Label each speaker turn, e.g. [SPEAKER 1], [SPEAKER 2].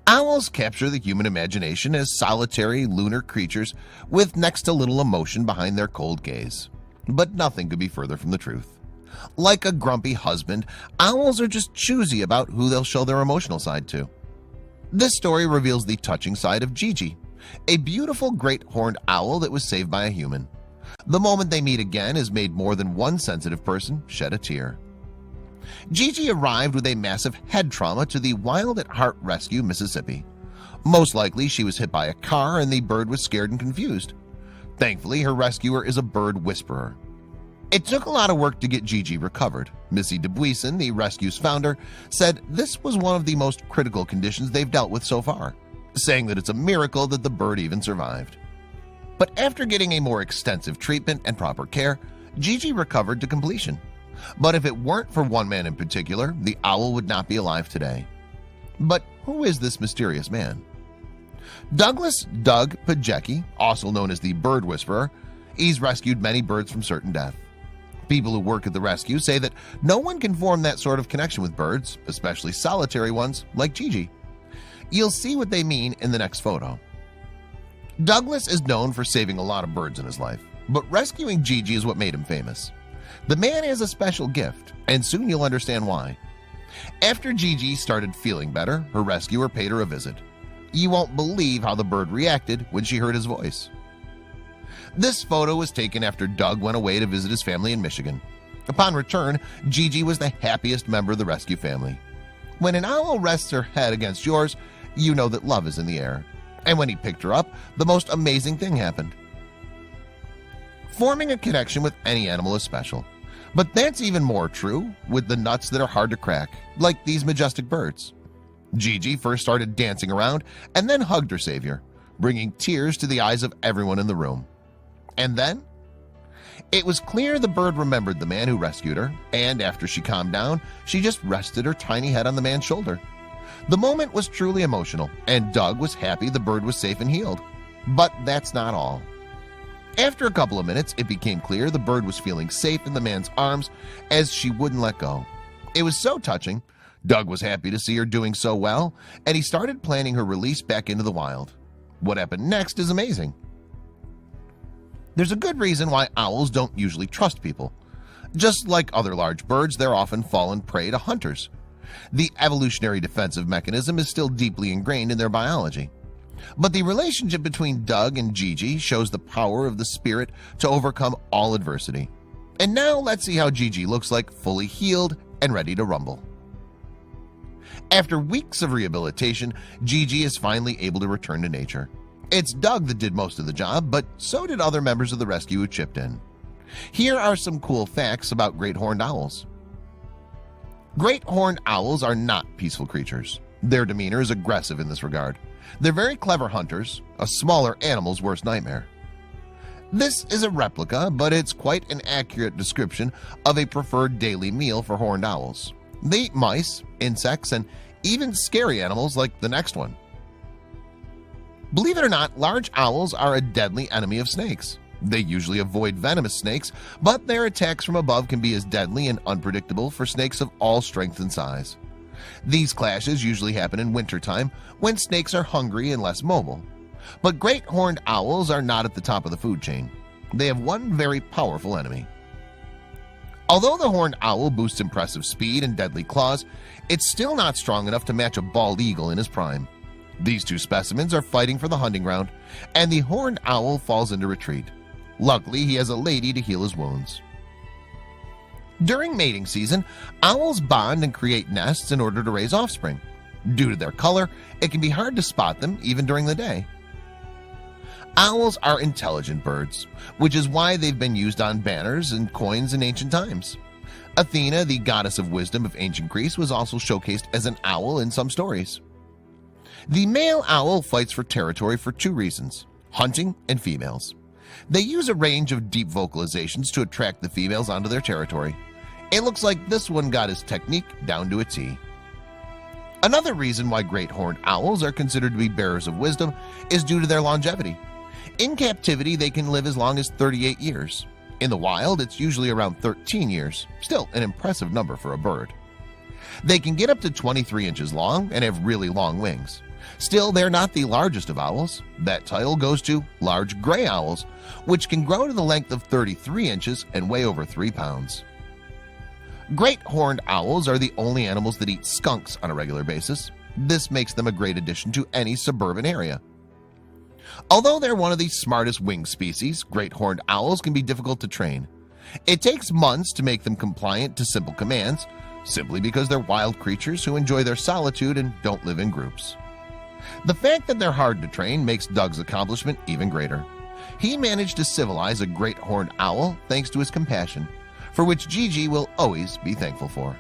[SPEAKER 1] Owls capture the human imagination as solitary lunar creatures with next to little emotion behind their cold gaze. But nothing could be further from the truth. Like a grumpy husband, owls are just choosy about who they'll show their emotional side to. This story reveals the touching side of Gigi, a beautiful great horned owl that was saved by a human. The moment they meet again has made more than one sensitive person shed a tear. Gigi arrived with a massive head trauma to the Wild at Heart Rescue, Mississippi. Most likely she was hit by a car and the bird was scared and confused. Thankfully, her rescuer is a bird whisperer. It took a lot of work to get Gigi recovered. Missy Dubuisson, the rescue's founder, said this was one of the most critical conditions they've dealt with so far, saying that it's a miracle that the bird even survived. But after getting a more extensive treatment and proper care, Gigi recovered to completion. But if it weren't for one man in particular, the owl would not be alive today. But who is this mysterious man? Douglas Doug Pajecki, also known as the Bird Whisperer, he's rescued many birds from certain death. People who work at the rescue say that no one can form that sort of connection with birds, especially solitary ones like Gigi. You'll see what they mean in the next photo. Douglas is known for saving a lot of birds in his life, but rescuing Gigi is what made him famous. The man has a special gift, and soon you'll understand why. After Gigi started feeling better, her rescuer paid her a visit. You won't believe how the bird reacted when she heard his voice. This photo was taken after Doug went away to visit his family in Michigan. Upon return, Gigi was the happiest member of the rescue family. When an owl rests her head against yours, you know that love is in the air. And when he picked her up, the most amazing thing happened. Forming a connection with any animal is special, but that's even more true with the nuts that are hard to crack, like these majestic birds. Gigi first started dancing around and then hugged her savior, bringing tears to the eyes of everyone in the room. And then it was clear the bird remembered the man who rescued her, and after she calmed down, she just rested her tiny head on the man's shoulder. The moment was truly emotional, and Doug was happy the bird was safe and healed. But that's not all. After a couple of minutes, it became clear the bird was feeling safe in the man's arms as she wouldn't let go. It was so touching. Doug was happy to see her doing so well, and he started planning her release back into the wild. What happened next is amazing. There's a good reason why owls don't usually trust people. Just like other large birds, they're often fallen prey to hunters. The evolutionary defensive mechanism is still deeply ingrained in their biology. But the relationship between Doug and Gigi shows the power of the spirit to overcome all adversity. And now let's see how Gigi looks like, fully healed and ready to rumble. After weeks of rehabilitation, Gigi is finally able to return to nature. It's Doug that did most of the job, but so did other members of the rescue who chipped in. Here are some cool facts about great horned owls. Great horned owls are not peaceful creatures. Their demeanor is aggressive in this regard. They're very clever hunters, a smaller animal's worst nightmare. This is a replica, but it's quite an accurate description of a preferred daily meal for horned owls. They eat mice, insects, and even scary animals like the next one. Believe it or not, large owls are a deadly enemy of snakes. They usually avoid venomous snakes, but their attacks from above can be as deadly and unpredictable for snakes of all strength and size. These clashes usually happen in wintertime when snakes are hungry and less mobile. But great horned owls are not at the top of the food chain. They have one very powerful enemy. Although the horned owl boasts impressive speed and deadly claws, it's still not strong enough to match a bald eagle in his prime. These two specimens are fighting for the hunting ground, and the horned owl falls into retreat. Luckily, he has a lady to heal his wounds. During mating season, owls bond and create nests in order to raise offspring. Due to their color, it can be hard to spot them even during the day. Owls are intelligent birds, which is why they've been used on banners and coins in ancient times. Athena, the goddess of wisdom of ancient Greece, was also showcased as an owl in some stories. The male owl fights for territory for two reasons: hunting and females. They use a range of deep vocalizations to attract the females onto their territory. It looks like this one got his technique down to a T. Another reason why great horned owls are considered to be bearers of wisdom is due to their longevity. In captivity, they can live as long as 38 years. In the wild, it's usually around 13 years, still an impressive number for a bird. They can get up to 23 inches long and have really long wings. Still, they're not the largest of owls. That title goes to large gray owls, which can grow to the length of 33 inches and weigh over 3 pounds. Great horned owls are the only animals that eat skunks on a regular basis. This makes them a great addition to any suburban area. Although they're one of the smartest winged species, great horned owls can be difficult to train. It takes months to make them compliant to simple commands, simply because they're wild creatures who enjoy their solitude and don't live in groups. The fact that they're hard to train makes Doug's accomplishment even greater. He managed to civilize a great horned owl thanks to his compassion, for which Gigi will always be thankful for.